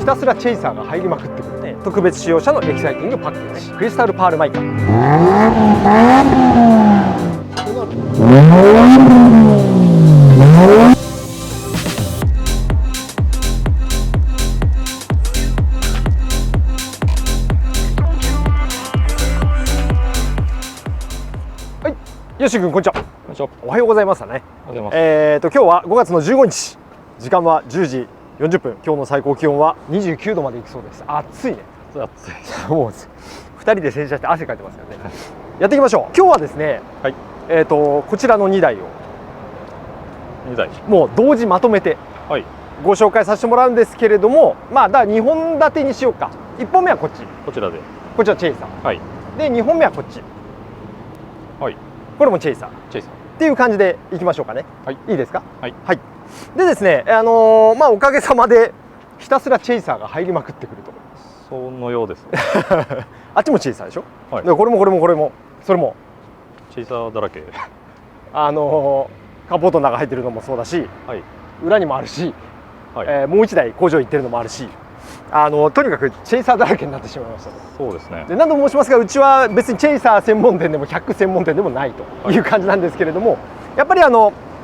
ひたすらチェイサーが入りまくってくるね、特別仕様車のエキサイティングパッケージ、クリスタルパールマイカ。はい、よし君こんにちは。おはようございますね。今日は5月の15日、時間は10時40分。今日の最高気温は29度までいくそうです。暑いね。暑い。もう2人で洗車して汗かいてますよね。やっていきましょう。今日はですね、はい、こちらの2台をもう同時まとめてご紹介させてもらうんですけれども、まあだ2本立てにしようか。1本目はこちらで、こちらチェイサー、はい、で2本目はこっち、はい、これもチェイサーっていう感じでいきましょうかね。はい、いいですか。はい、はい、でですね、まあおかげさまでひたすらチェイサーが入りまくってくると。そのようです。あっちもチェイサーでしょ。はい、でこれもそれもチェイサーだらけ。カーポートの中入ってるのもそうだし、はい、裏にもあるし、はい、もう1台工場行ってるのもあるし、とにかくチェイサーだらけになってしまいました。そうですね。で何度も申しますが、うちは別にチェイサー専門店でも100専門店でもないという感じなんですけれども、やっぱり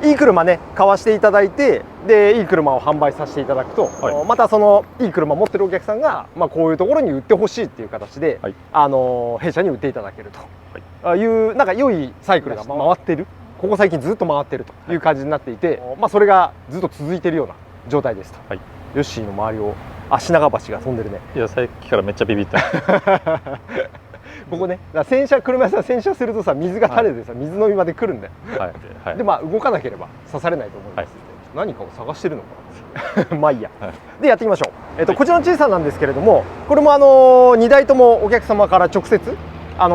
いい車ね買わしていただいて、でいい車を販売させていただくと、はい、またそのいい車持ってるお客さんが、まあ、こういうところに売ってほしいっていう形で、はい、弊社に売っていただけるという、なんか良いサイクルが回ってる、ここ最近ずっと回ってるという感じになっていて、まあ、それがずっと続いているような状態ですと。はい、ヨッシーの周りを足長橋が飛んでるね。いや、さっきからめっちゃビビったここね、車屋さん洗車するとさ、水が垂れてさ、はい、水飲みまで来るんだよ。はいはい、でまあ動かなければ刺されないと思います、はい、何かを探してるのかなまあいいや、はい、でやっていきましょう。こちらの小さなんですけれども、これも2台ともお客様から直接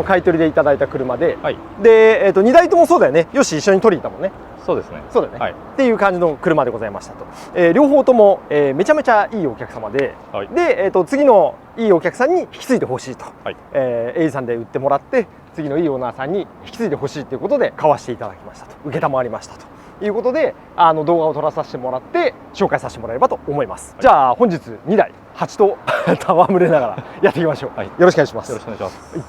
買い取りでいただいた車で、はい、で、2台ともそうだよね。よし、一緒に取りに行ったもんね。そうですね。そうだよね。はい、っていう感じの車でございましたと。両方とも、めちゃめちゃいいお客様で、はい、で、次のいいお客さんに引き継いでほしいと、はい、A さんで売ってもらって、次のいいオーナーさんに引き継いでほしいということで買わせていただきましたと、承りましたということで、動画を撮らさせてもらって紹介させてもらえればと思います。はい、じゃあ本日2台蜂と戯れながらやっていきましょう。はい、よろしくお願いします。よろしくお願いします。はい、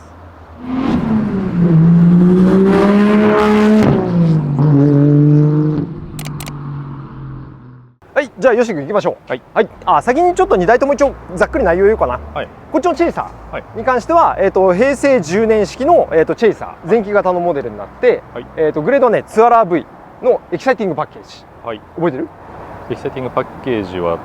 はい、じゃあよし君行きましょう。はい、はい、先にちょっと2台とも一応ざっくり内容言おうかな。はい、こっちのチェイサーに関しては、平成10年式の、チェイサー前期型のモデルになって、はい、グレードはねツアラー V のエキサイティングパッケージ、はい、覚えてる？エキサイティングパッケージは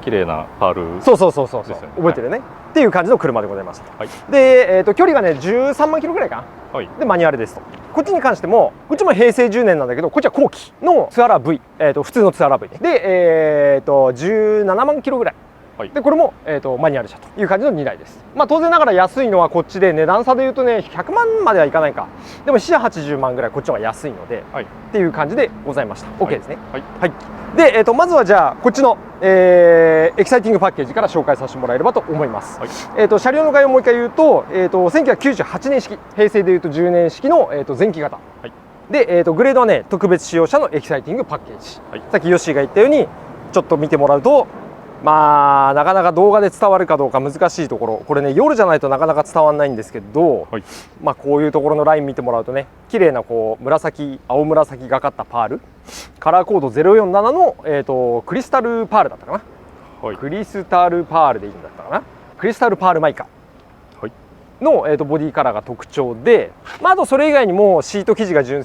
綺麗なパール、そう覚えてるね、はい、っていう感じの車でございます。はい、で、距離がね13万キロぐらいかな。はい、でマニュアルですと。こっちに関しても、こっちも平成10年なんだけど、こっちは後期のツアラー V、普通のツアラー V で、17万キロぐらい。はい、でこれも、マニュアル車という感じの2台です。まあ当然ながら安いのはこっちで、値段差でいうとね100万まではいかないか、でも780万ぐらいこっちの方が安いので、はい、っていう感じでございました。 OK ですね。はい、はい、で、まずはじゃあこっちの、エキサイティングパッケージから紹介させてもらえればと思います。はい、車両の概要をもう一回言うと、1998年式、平成でいうと10年式の、前期型、はい、で、グレードはね特別仕様車のエキサイティングパッケージ、はい、さっきヨッシーが言ったようにちょっと見てもらうと、まあなかなか動画で伝わるかどうか難しいところ、これね夜じゃないとなかなか伝わらないんですけど、はい、まあこういうところのライン見てもらうとね、綺麗なこう青紫がかったパール、カラーコード047の、クリスタルパールだったかな、はい、クリスタルパールでいいんだったかな、クリスタルパールマイカの、ボディカラーが特徴で、まあ、あとそれ以外にもシート生地が標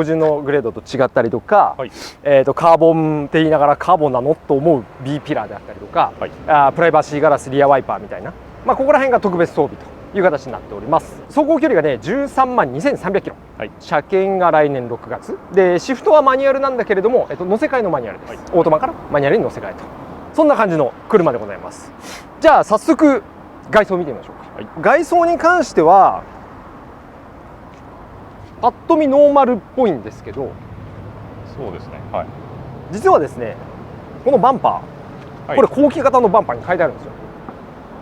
準のグレードと違ったりとか、はい、カーボンって言いながらカーボンなのと思う B ピラーであったりとか、はい、プライバシーガラスリアワイパーみたいな、まあ、ここら辺が特別装備という形になっております。走行距離がね13万2300キロ、はい、車検が来年6月で、シフトはマニュアルなんだけれども、乗せ替えのマニュアルです。はい、オートマからマニュアルに乗せ替えと、そんな感じの車でございます。じゃあ早速外装見てみましょうか。はい、外装に関してはパッと見ノーマルっぽいんですけど、そうですね、はい、実はですねこのバンパー、はい、これ後期型のバンパーに書いてあるんですよ。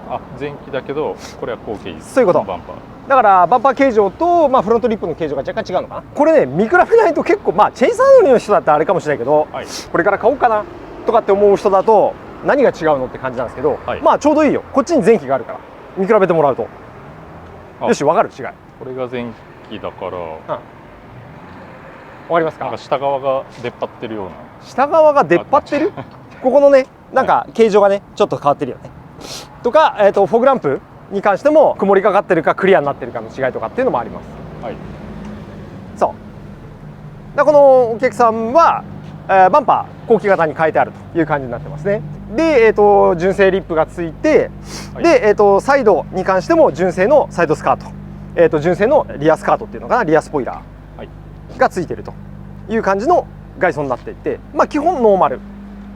あ、前期だけどこれは後期、そういうこと。バンパーだからバンパー形状と、まあ、フロントリップの形状が若干違うのかな。これね見比べないと結構、まあチェイサー乗りの人だったらあれかもしれないけど、はい、これから買おうかなとかって思う人だと何が違うのって感じなんですけど、はい、まあちょうどいいよ。こっちに前期があるから見比べてもらうと、よし、分かる違い。これが前期だから、分かりますか？なんか下側が出っ張ってるような。下側が出っ張ってるここのね、なんか形状がねちょっと変わってるよね。とか、フォグランプに関しても曇りかかってるかクリアになってるかの違いとかっていうのもあります。はい、そうだ、このお客さんは、バンパー後期型に変えてあるという感じになってますね。で、純正リップがついて、はい、で、サイドに関しても純正のサイドスカート、純正のリアスカートっていうのかな、リアスポイラーがついてるという感じの外装になっていて、まあ基本ノーマル、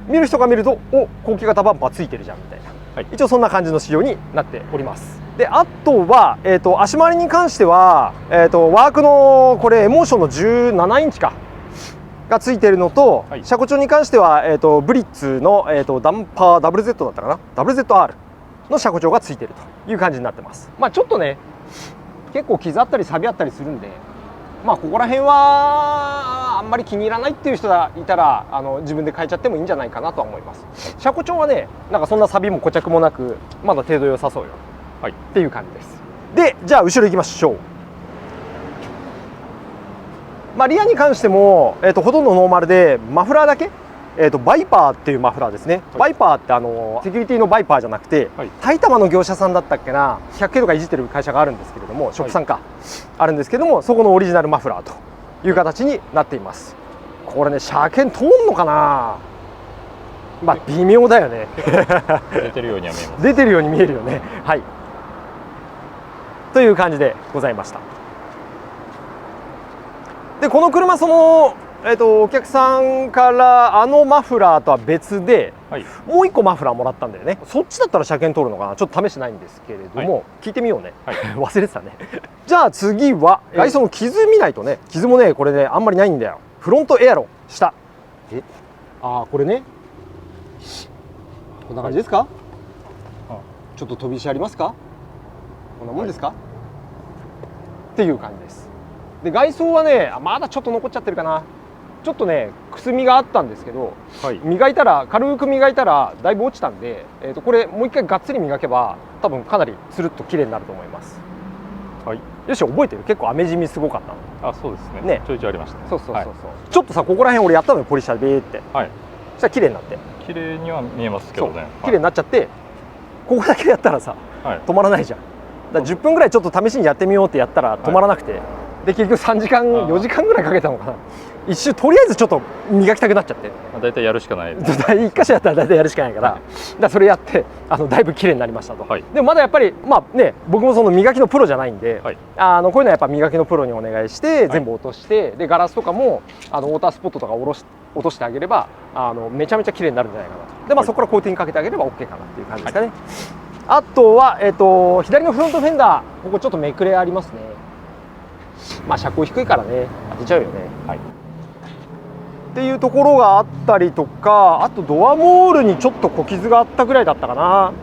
見る人が見るとお後期型バンパーついてるじゃんみたいな、はい、一応そんな感じの仕様になっております。であとは、足回りに関しては、ワークのこれエモーションの17インチかがついているのと、はい、車庫調に関しては、ブリッツの、ダンパー WZ だったかな、 WZR の車庫調がついているという感じになってます。まあちょっとね結構傷あったり錆あったりするんで、まあここら辺はあんまり気に入らないっていう人がいたら自分で変えちゃってもいいんじゃないかなとは思います。車庫調はね、なんかそんな錆も固着もなくまだ程度良さそうよ、はい、っていう感じです。でじゃあ後ろ行きましょう。まあ、リアに関しても、ほとんどノーマルでマフラーだけ、バイパーっていうマフラーですね、はい、バイパーってセキュリティのバイパーじゃなくて、はい、埼玉の業者さんだったっけな、100系とかいじってる会社があるんですけれども、ショップさんか、はい、あるんですけども、そこのオリジナルマフラーという形になっています。これね車検通んのかな、まあ微妙だよね出てるようには見えます。出てるように見えるよね。はいという感じでございました。でこの車お客さんからマフラーとは別で、はい、もう1個マフラーもらったんだよね。そっちだったら車検通るのかな、ちょっと試してないんですけれども、はい、聞いてみようね、はい、忘れてたねじゃあ次は外装の傷見ないとね。傷もねこれねあんまりないんだよ。フロントエアロ下、これねこんな感じですか、はい、ちょっと飛び石ありますか、こんなもんですか、はい、っていう感じです。で外装はねまだちょっと残っちゃってるかな。ちょっとねくすみがあったんですけど、はい、磨いたら軽く磨いたらだいぶ落ちたんで、これもう一回がっつり磨けば多分かなりつるっと綺麗になると思います。はい、よし覚えてる？結構雨染みすごかったの。あ、そうですね。ちょいちょいありましたね。そう、はい、ちょっとさここら辺俺やったのよ、ポリッシャーでビーって、はい、そしたら綺麗になって、綺麗には見えますけどね。綺麗になっちゃって、ここだけやったらさ、はい、止まらないじゃん。だから10分ぐらいちょっと試しにやってみようってやったら止まらなくて、はい、で結局3時間4時間ぐらいかけたのかな。一周とりあえずちょっと磨きたくなっちゃって、だいたいやるしかないです。1箇所やったらだいたいやるしかないから、はい、だからそれやってだいぶ綺麗になりましたと、はい、でもまだやっぱりまあね僕もその磨きのプロじゃないんで、はい、こういうのはやっぱ磨きのプロにお願いして全部落として、はい、でガラスとかもウォータースポットとか落としてあげればめちゃめちゃ綺麗になるんじゃないかなと。でまあそこからコーティングかけてあげれば OK かなっていう感じですかね、はい、あとは、左のフロントフェンダーここちょっとめくれありますね。まあ車高低いからね当てちゃうよね、はい、っていうところがあったりとか、あとドアモールにちょっと小傷があったぐらいだったかな。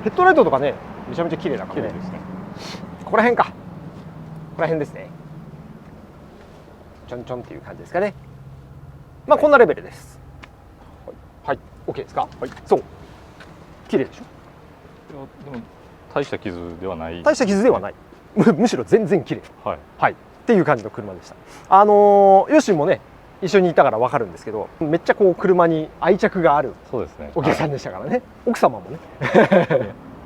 ヘッドライトとかねめちゃめちゃ綺麗だからね。ですね。ここら辺か、ここら辺ですね。ちょんちょんっていう感じですかね。まあこんなレベルです。はい、OK ですか。はい、そう綺麗でしょ。でも大した傷ではない。大した傷ではない。むしろ全然綺麗。はい、はい、っていう感じの車でした。ヨッシーもね一緒にいたから分かるんですけど、めっちゃこう車に愛着があるお客さんでしたからね。奥様もね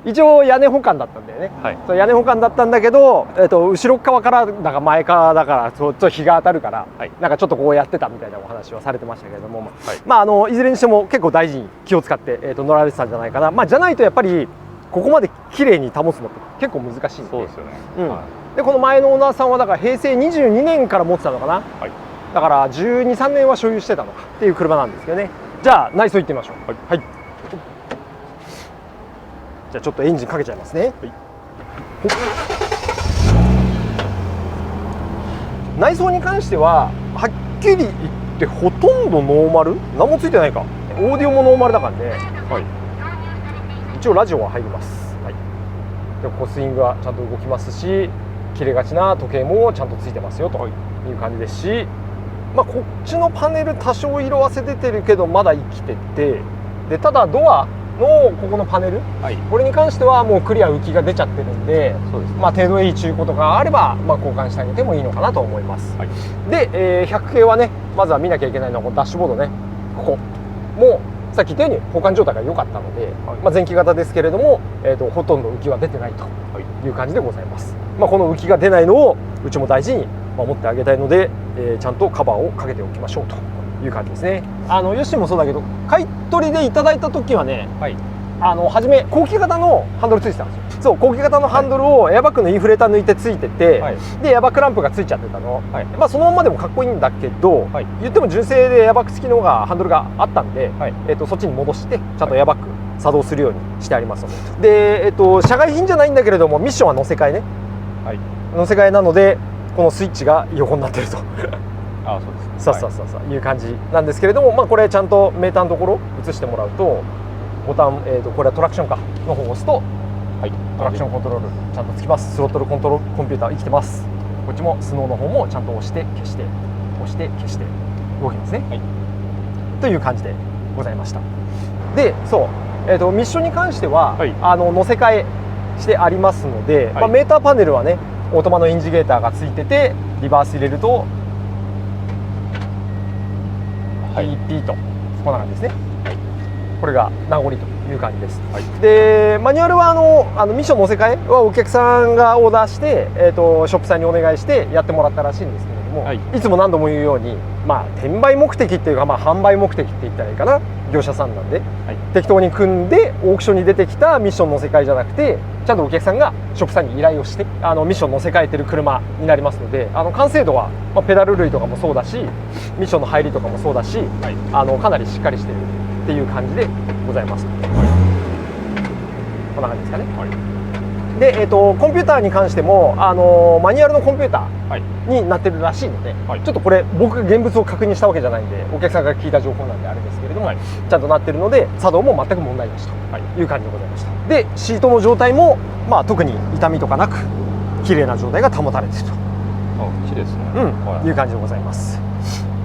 一応屋根保管だったんだよね、はい、そう屋根保管だったんだけど、後ろ側からだか前側だからちょっと日が当たるから、はい、なんかちょっとこうやってたみたいなお話はされてましたけれども、はい、まあいずれにしても結構大事に気を使って、乗られてたんじゃないかな。まあじゃないとやっぱりここまで綺麗に保つのって結構難しいんで。そうですよね、うん、はい、でこの前のオーナーさんはだから平成22年から持ってたのかな、はい、だから12、3年は所有してたのかっていう車なんですけどね。じゃあ内装行ってみましょう。はい、はい、じゃあちょっとエンジンかけちゃいますね。はい、内装に関してははっきり言ってほとんどノーマル、何もついてないか。オーディオもノーマルだからね、はい、一応ラジオは入ります、はい、でここスイングはちゃんと動きますし、切れがちな時計もちゃんとついてますよという感じですし、まあ、こっちのパネル多少色あせ出てるけどまだ生きてて、でただドアのここのパネル、はい、これに関してはもうクリア浮きが出ちゃってるんで、そうですね、まあ程度いい中古とかあれば、まあ、交換してあげてもいいのかなと思います、はい、で、100系はねまずは見なきゃいけないのはこのダッシュボードね。ここもさっき言ったように保管状態が良かったので、はい、まあ、前期型ですけれども、ほとんど浮きは出てないという感じでございます、まあ、この浮きが出ないのをうちも大事に守ってあげたいので、ちゃんとカバーをかけておきましょうという感じですね。ヨッシーもそうだけど買い取りでいただいた時はね、はい、初め後期型のハンドルついてたんですよ。そう後期型のハンドルをエアバッグのインフレーター抜いてついてて、はい、でエアバッグランプがついちゃってたの、はい、まあそのままでもかっこいいんだけど、はい、言っても純正でエアバッグ付きの方がハンドルがあったんで、はい、そっちに戻してちゃんとエアバッグ作動するようにしてありますので、で、社外品じゃないんだけれどもミッションは乗せ替えね、はい、乗せ替えなのでこのスイッチが横になってるとああそうですね、そういう感じなんですけれども、まあ、これちゃんとメーターのところ映してもらうとボタン、これはトラクションかの方を押すと、はい、トラクションコントロールちゃんとつきます。スロットルコントロールコンピューター生きてます。こっちもスノーの方もちゃんと押して消して押して消して動きますね、はい、という感じでございました。でそう、ミッションに関しては、はい、乗せ替えしてありますので、はい、まあ、メーターパネルはねオートマのインジゲーターがついててリバース入れるとピーピーとこんな感じですね、はい、これが名残という感じです、はい、でマニュアルはミッション乗せ替えはお客さんがオーダーして、ショップさんにお願いしてやってもらったらしいんですけれども、はい、いつも何度も言うように、まあ、転売目的っていうか、まあ、販売目的って言ったらいいかな、業者さんなんで、はい、適当に組んでオークションに出てきたミッション乗せ替えじゃなくてちゃんとお客さんがショップさんに依頼をしてミッション乗せ替えてる車になりますので、完成度は、まあ、ペダル類とかもそうだしミッションの入りとかもそうだし、はい、かなりしっかりしてるっていう感じでございます、はい、こんな感じですかね、はい、で、コンピューターに関してもマニュアルのコンピューターになってるらしいので、はい、ちょっとこれ僕が現物を確認したわけじゃないんでお客さんが聞いた情報なんであれですけれども、はい、ちゃんとなってるので作動も全く問題なしという感じでございました。でシートの状態も、まあ、特に痛みとかなく綺麗な状態が保たれていると綺麗ですね、はい、いう感じでございます。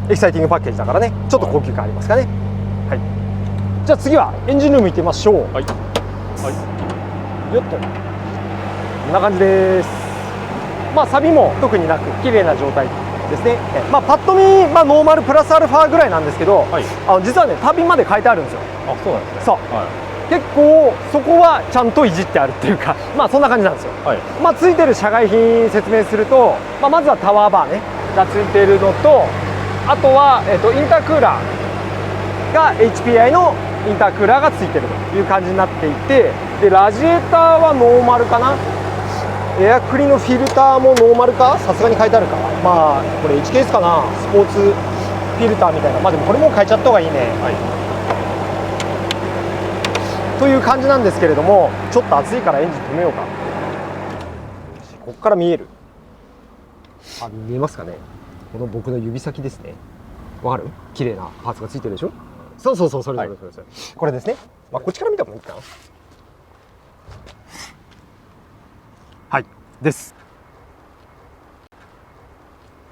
エキサイティングパッケージだからねちょっと高級感ありますかね、はい、じゃあ次はエンジンルーム行ってみましょう。はい、はい、よっとこんな感じです。まあ錆も特になく綺麗な状態ですね。まあパッと見、まあ、ノーマルプラスアルファぐらいなんですけど、はい、実はねタービンまで変えてあるんですよ。あ、そうなんですね。そう、はい、結構そこはちゃんといじってあるっていうかまあそんな感じなんですよ、はい、まあついてる社外品説明すると、まあ、まずはタワーバーねがついているのと、あとは、インタークーラーが HPI のインタークーラーがついてるという感じになっていて、でラジエーターはノーマルかな、エアクリのフィルターもノーマルか、さすがに書いてあるか、まあこれ 1 ケースかな、スポーツフィルターみたいな、まあでもこれも変えちゃった方がいいね、はい、という感じなんですけれども、ちょっと暑いからエンジン止めようか。ここから見える、あ、見えますかね、この僕の指先ですね、わかる？綺麗なパーツがついてるでしょ。そうそうそう、それそれそれそれ、これですね。まあこっちから見てもいいかな。はい、です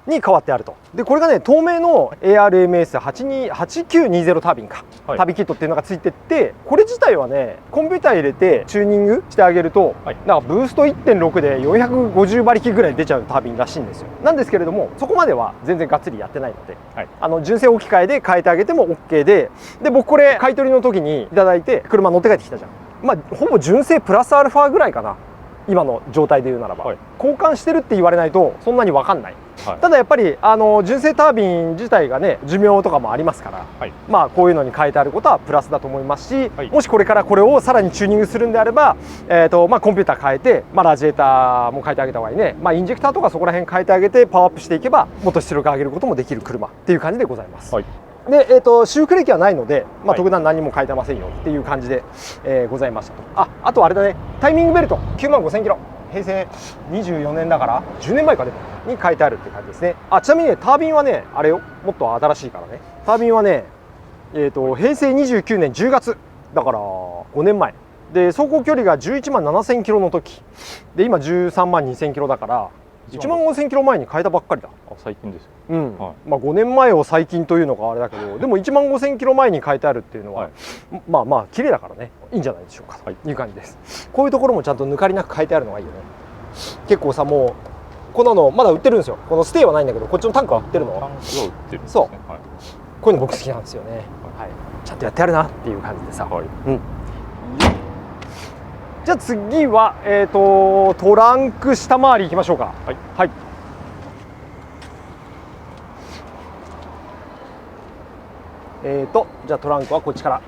に変わってあると。でこれがね透明の ARMS8920 タービンか、はい、タービンキットっていうのがついてって、これ自体はねコンピューター入れてチューニングしてあげると、はい、なんかブースト 1.6 で450馬力ぐらい出ちゃうタービンらしいんですよ。なんですけれどもそこまでは全然がっつりやってないので、はい、純正置き換えで変えてあげても OK で、僕これ買い取りの時にいただいて車乗って帰ってきたじゃん。まあほぼ純正プラスアルファぐらいかな、今の状態で言うならば、はい、交換してるって言われないとそんなに分かんない、はい、ただやっぱり純正タービン自体がね寿命とかもありますから、はい、まあこういうのに変えてあることはプラスだと思いますし、はい、もしこれからこれをさらにチューニングするんであれば、まあ、コンピューター変えて、まあ、ラジエーターも変えてあげた方がいいね、まあ、インジェクターとかそこら辺変えてあげてパワーアップしていけばもっと出力上げることもできる車っていう感じでございます、はい、で修復歴はないので、まあ、特段何も変えてませんよっていう感じで、ございましたと。あとあれだね、タイミングベルト95000キロ、平成24年だから10年前かでもに書いてあるって感じですね。ちなみにねタービンはねあれよ、もっと新しいからね。タービンはね平成29年10月だから5年前で、走行距離が11万7000キロの時で今13万2000キロだから1万5000キロ前に変えたばっかりだ。最近ですよ。うん、まあ5年前を最近というのがあれだけど、でも1万5000キロ前に変えてあるっていうのは、まあまあ綺麗だからね、いいんじゃないでしょうかという感じです。こういうところもちゃんと抜かりなく変えてあるのがいいよね。結構さ、もうこんなのまだ売ってるんですよ。このステイはないんだけど、こっちのタンクは売ってるの。タンクは売ってるんですね。そう、こういうの僕好きなんですよね。はい、ちゃんとやってあるなっていう感じでさ。うん。じゃあ次はトランク下回り行きましょうか。はい。はい。じゃあトランクはこっちから。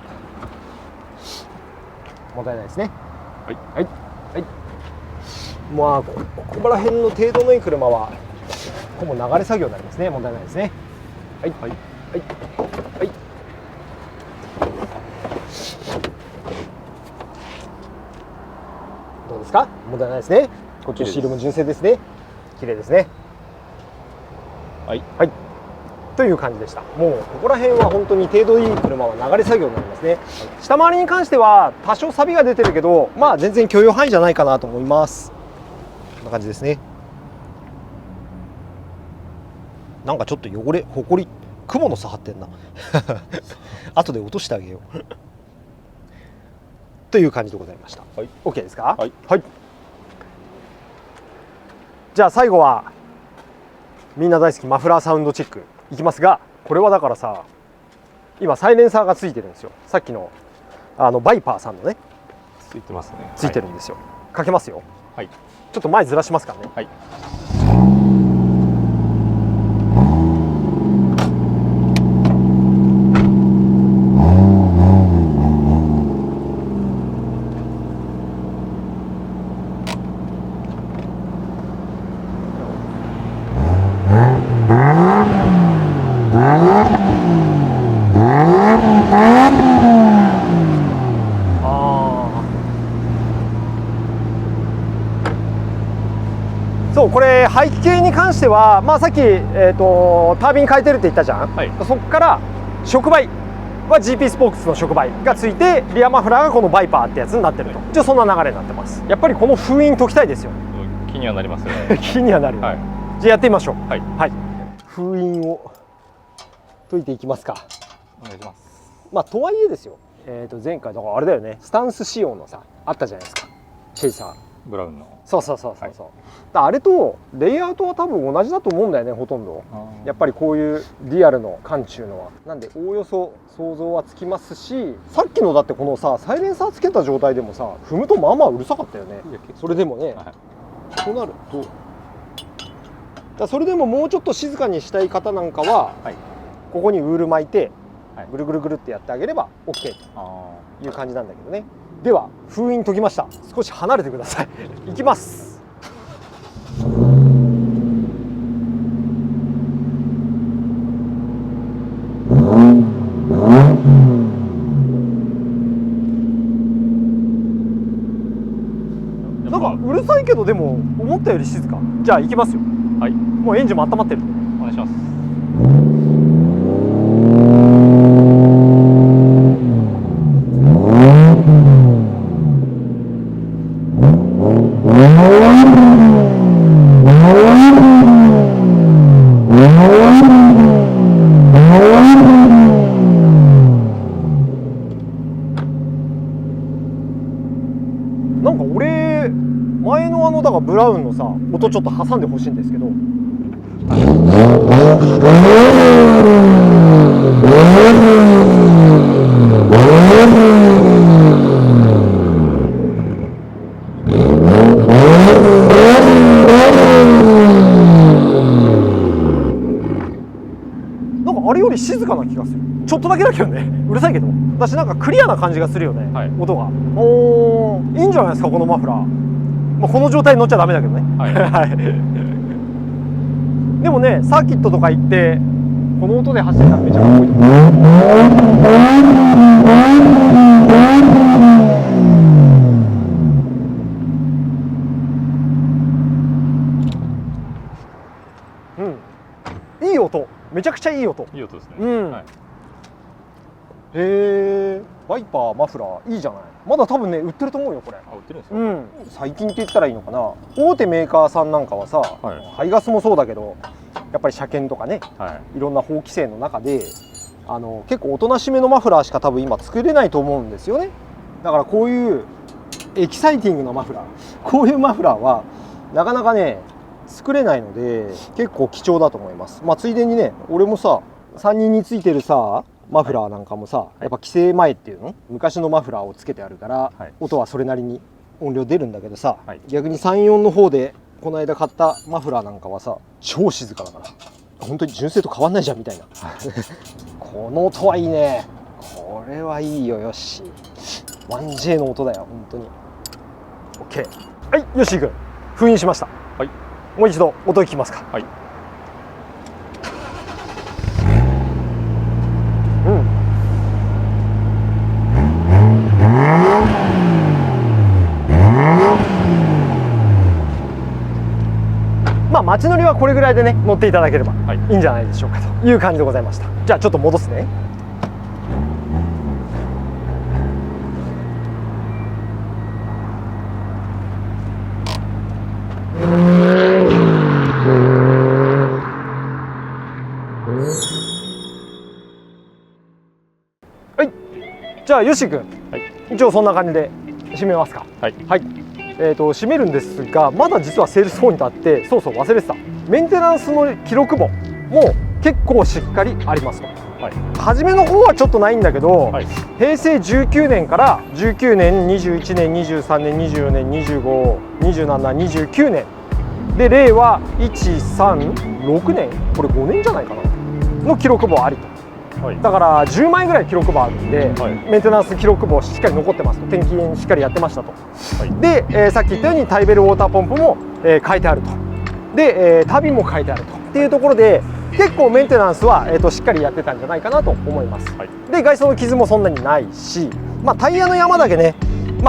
問題ないですね。はい。はい。はい。まあここら辺の程度のいい車はほぼ流れ作業になりますね。問題ないですね。はい。はい。はい。はい。どうですか？問題ないですね。こっちのシールも純正ですね。綺麗ですね。はい。はい。という感じでした。もうここら辺は本当に程度いい車は流れ作業になりますね。下回りに関しては多少錆が出てるけど、まあ全然許容範囲じゃないかなと思います。こんな感じですね。なんかちょっと汚れ、ほこり、雲の差張ってんな。後で落としてあげよう。という感じでございました。はい、OK ですか？はい。はい。じゃあ最後はみんな大好きマフラーサウンドチェックいきますが、これはだからさ、今サイレンサーがついてるんですよ。さっきのバイパーさんのね、ついてますね。ついてるんですよ。かけますよ。はい。ちょっと前ずらしますからね。はい。そう、これ排気系に関しては、まあ、さっき、タービン変えてるって言ったじゃん、はい、そこから触媒は GP スポークスの触媒がついて、リアマフラーがこのバイパーってやつになってると、一応そんな流れになってます。やっぱりこの封印解きたいですよ。気にはなりますよね。気にはなる、はい、じゃあやってみましょう。はい、はい、封印を解いていきますか。お願いします。まあとはいえですよ、前回だからあれだよね、スタンス仕様のさあったじゃないですか、チェイサーブラウンの。そうそうそうそうそう、はい、あれとレイアウトは多分同じだと思うんだよね、ほとんど。やっぱりこういうリアルの感っていうのは、なんでおおよそ想像はつきますし、さっきのだってこのさサイレンサーつけた状態でもさ踏むとまあまあうるさかったよね。それでもね、はい、となるとだそれでももうちょっと静かにしたい方なんかは、はい、ここにウール巻いてぐるぐるぐるってやってあげれば OK という感じなんだけどね。では封印解きました。少し離れてください。いきます。なんかうるさいけど、でも思ったより静か。じゃあ行きますよ。はい。もうエンジンも温まってる。お願いします。なんか俺前のだからブラウンのさ音ちょっと挟んでほしいんですけど、なんかあれより静かな気がする。ちょっとだけだけどね、うるさいけど私なんかクリアな感じがするよね、はい、音が。おー、いいんじゃないですかこのマフラー。まあ、この状態に乗っちゃダメだけどね、はい、でもねサーキットとか行ってこの音で走ったらめちゃかっこいいと思う。うん、いい音、めちゃくちゃいい音。いい音ですね。うん、はい、へえ、ワイパーマフラーいいじゃない。まだ多分ね売ってると思うよこれ。あ、売ってるんですか。最近って言ったらいいのかな、大手メーカーさんなんかはさ、排ガスもそうだけどやっぱり車検とかね、いろんな法規制の中で結構おとなしめのマフラーしか多分今作れないと思うんですよね。だからこういうエキサイティングなマフラー、こういうマフラーはなかなかね作れないので結構貴重だと思います。ついでにね、俺もさ3人についてるさマフラーなんかもさ、やっぱ規制前っていうの昔のマフラーをつけてあるから、音はそれなりに音量出るんだけどさ、逆に34の方でこの間買ったマフラーなんかはさ超静かだから本当に純正と変わんないじゃんみたいなこの音はいいね。これはいいよ。よし 1J の音だよ本当に。 OK。 はい、よし君封印しました。はい、もう一度音聞きますか。はい。街乗りはこれぐらいでね乗っていただければいいんじゃないでしょうかという感じでございました。じゃあちょっと戻すね。はい、じゃあよし君、一応そんな感じで締めますか。はい、締めるんですが、まだ実はセールスポイントあって、そうそう忘れてた、メンテナンスの記録簿も結構しっかりありますと。初めの方はちょっとないんだけど、平成19年から19年、21年、23年、24年、25、27、29年で令和136年、これ5年じゃないかなの記録簿ありと。だから10枚ぐらい記録簿あるんで、メンテナンス記録簿しっかり残ってますと。転勤しっかりやってましたと。で、さっき言ったようにタイベルウォーターポンプも、書いてあると。で、旅も書いてあるとっていうところで結構メンテナンスは、しっかりやってたんじゃないかなと思います。で、外装の傷もそんなにないし、タイヤの山だけね、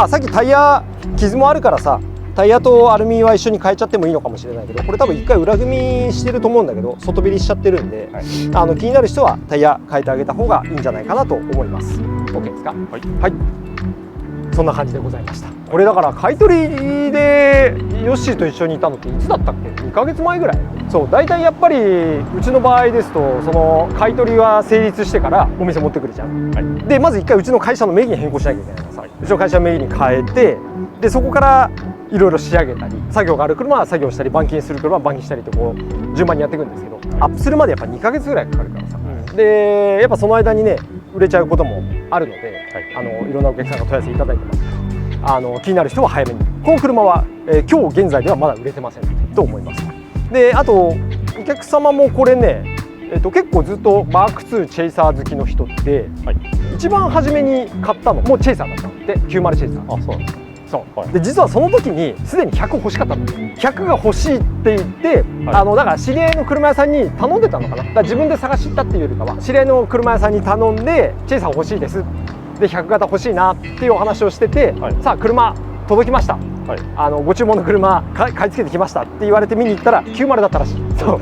さっきタイヤ傷もあるからさ、タイヤとアルミは一緒に変えちゃってもいいのかもしれないけど、これ多分一回裏組みしてると思うんだけど外減りしちゃってるんで、気になる人はタイヤ変えてあげた方がいいんじゃないかなと思います。 OK ですか。はい、そんな感じでございました。これだから買い取りでヨッシーと一緒にいたのっていつだったっけ。2ヶ月前ぐらい。そう、大体やっぱりうちの場合ですとその買い取りは成立してからお店持ってくるじゃん。でまず一回うちの会社の名義に変更しなきゃいけないのさ。うちの会社の名義に変えて、でそこからいろいろ仕上げたり、作業がある車は作業したり、板金する車は板金したりとこう順番にやっていくんですけど、アップするまでやっぱ2ヶ月ぐらいかかるからさ、でやっぱその間にね売れちゃうこともあるので、いろんなお客さんが問い合わせいただいてますから、気になる人は早めに。この車は、今日現在ではまだ売れてませんと思います。であとお客様もこれね、結構ずっとマーク2チェイサー好きの人って、一番初めに買ったのもチェイサーだったので、90チェイサー。あ、そうなんです。そうで実はその時にすでに100欲しかったの。100が欲しいって言って、だから知り合いの車屋さんに頼んでたのかな。だから自分で探し行ったっていうよりかは知り合いの車屋さんに頼んでチェイサー欲しいですで100型欲しいなっていうお話をしてて、さあ車届きました、ご注文の車買い付けてきましたって言われて見に行ったら90だったらしい。そう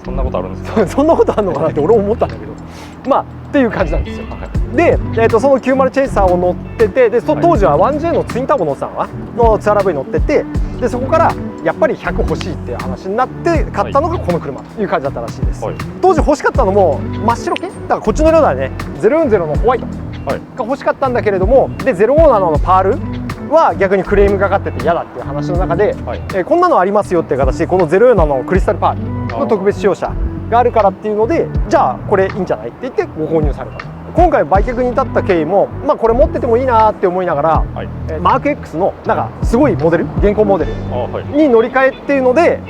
そんなことあるんですか。そんなことあるのかなって俺も思ったんだけど、っていう感じなんですよ。で、その90チェイサーを乗ってて、で当時は 1J のツインターボ乗ってたのかなのツアラ V 乗ってて、でそこからやっぱり100欲しいっていう話になって買ったのがこの車という感じだったらしいです。当時欲しかったのも真っ白系だから、こっちの色だね、040のホワイトが欲しかったんだけれども、で057のパールは逆にクレームがかかってて嫌だっていう話の中で、こんなのありますよっていう形でこの047のクリスタルパールの特別使用車があるからっていうので、じゃあこれいいんじゃないって言ってご購入された。今回売却に至った経緯も、これ持っててもいいなって思いながら、マーク X のなんかすごいモデル、現行モデルに乗り換えっていうので、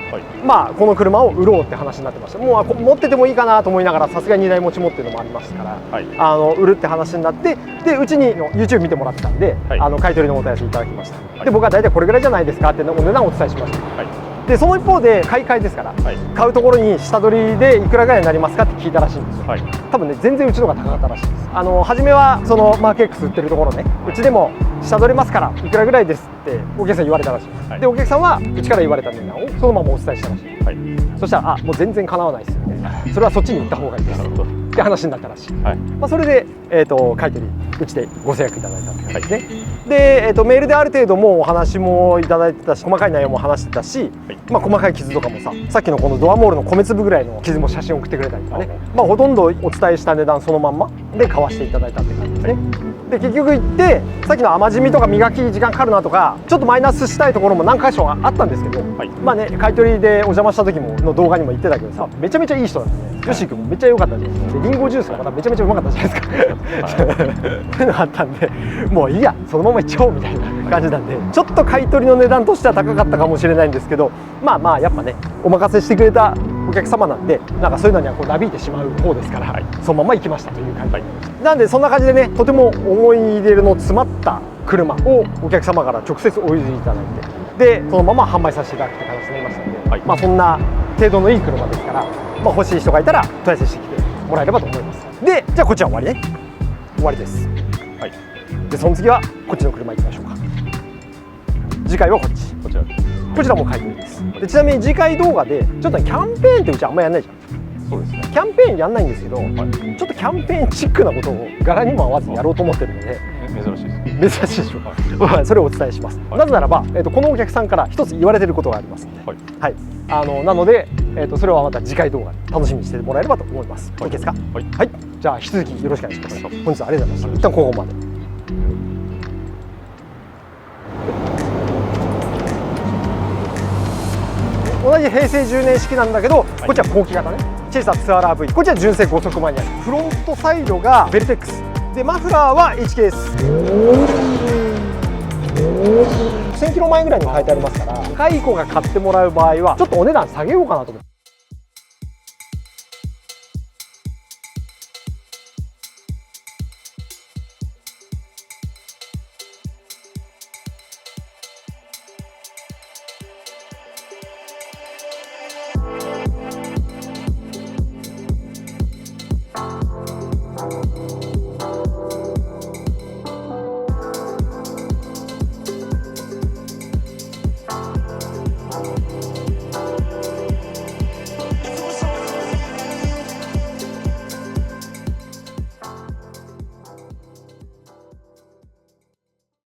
この車を売ろうって話になってました。もう持っててもいいかなと思いながら、さすがに2台持ちもっていうのもありますから、売るって話になって、でうちに YouTube 見てもらってたんで、買い取りのお問い合わせいただきました。で僕は大体これぐらいじゃないですかってお値段をお伝えしました。でその一方で買い替えですから、買うところに下取りでいくらぐらいになりますかって聞いたらしいんですよ。多分ね全然うちの方が高かったらしいです。初めはそのマーク X 売ってるところね、うちでも下取れますからいくらぐらいですってお客さん言われたらしい。でお客さんはうちから言われた値段をそのままお伝えしたらしい。そしたらもう全然かなわないですよね、それはそっちに行った方がいいですっって話になったらしい、はい、まあ、それで、買い取りうちでご制約いただいたって感じですね、で、メールである程度もうお話もいただいてたし細かい内容も話してたし、まあ、細かい傷とかもさっきのこのドアモールの米粒ぐらいの傷も写真送ってくれたりとかね、まあ、ほとんどお伝えした値段そのまんまで買わせていただいたって感じですね。で結局行ってさっきの甘染みとか磨き時間かかるなとかちょっとマイナスしたいところも何箇所あったんですけど、はい、まあね買い取りでお邪魔した時もの動画にも言ってたけどさめちゃめちゃいい人なんでね、ヨッシー君もめっちゃ良かったじゃないですか。でリンゴジュースがまためちゃめちゃうまかったじゃないですかそういうのがあったんでもういいやそのままいっちゃおうみたいな感じなんでちょっと買い取りの値段としては高かったかもしれないんですけどまあまあやっぱねお任せしてくれたお客様なんでなんかそういうのにはこうなびいてしまう方ですから、はい、そのまま行きましたという感じ、はい、なんでそんな感じでねとても思い入れの詰まった車をお客様から直接お譲りいただいてでそのまま販売させていただくって形になりましたので、はい、まあそんな程度のいい車ですから、まあ、欲しい人がいたら問い合わせしてきてもらえればと思います。でじゃあこっちは終わりね終わりです、はい、でその次はこっちの車行きましょうか。次回はこっちこちらも買い取りです。でちなみに次回動画でちょっとキャンペーンってうちあんまやんないじゃん。そうですねキャンペーンやんないんですけど、はい、ちょっとキャンペーンチックなことを柄にも合わずやろうと思ってるので珍しいです珍しいでしょうかそれをお伝えします、はい、なぜならば、このお客さんから一つ言われてることがありますので、はいはい、なので、それはまた次回動画楽しみにしてもらえればと思います、はい、OK ですか、はい、はい、じゃあ引き続きよろしくお願いします。本日はありがとうございました。一旦ここまで。同じ平成10年式なんだけど、はい、こっちは後期型ねチェイサーツアラー V こっちは純正5速マニュアルフロントサイドがベルテックスでマフラーは HKS 1000キロ前ぐらいに書いてありますから若い子が買ってもらう場合はちょっとお値段下げようかなと思って。